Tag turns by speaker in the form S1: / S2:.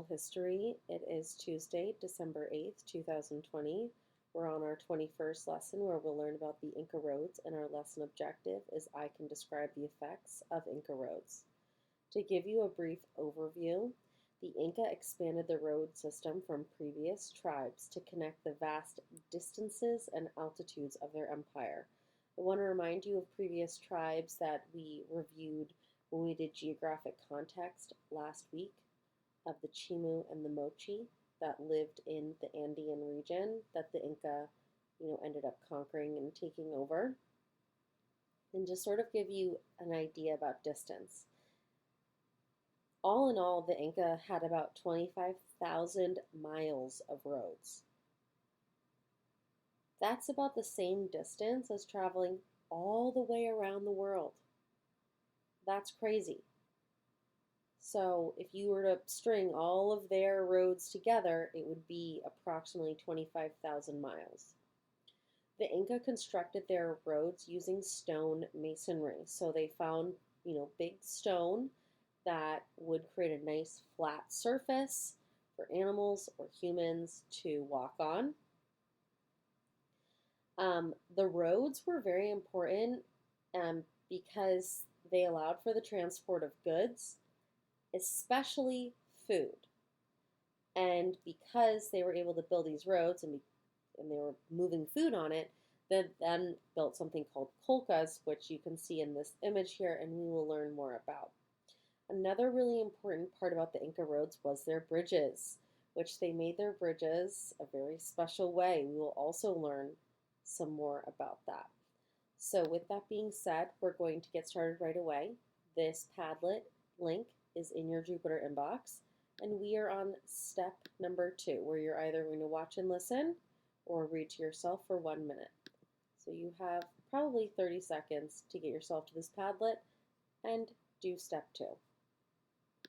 S1: History. It is Tuesday, December 8th, 2020. We're on our 21st lesson where we'll learn about the Inca roads, and our lesson objective is I can describe the effects of Inca roads. To give you a brief overview, the Inca expanded the road system from previous tribes to connect the vast distances and altitudes of their empire. I want to remind you of previous tribes that we reviewed when we did geographic context last week, of the Chimu and the Mochi that lived in the Andean region that the Inca, ended up conquering and taking over. And just sort of give you an idea about distance. All in all, the Inca had about 25,000 miles of roads. That's about the same distance as traveling all the way around the world. That's crazy. So if you were to string all of their roads together, it would be approximately 25,000 miles. The Inca constructed their roads using stone masonry. So they found, big stone that would create a nice flat surface for animals or humans to walk on. The roads were very important because they allowed for the transport of goods, especially food. And because they were able to build these roads and they were moving food on it, they then built something called colcas, which you can see in this image here, and we will learn more about. Another really important part about the Inca roads was their bridges, which they made their bridges a very special way. We will also learn some more about that. So with that being said, we're going to get started right away. This Padlet link is in your Jupyter inbox, and we are on step number 2, where you're either going to watch and listen or read to yourself for 1 minute. So you have probably 30 seconds to get yourself to this Padlet and do step 2.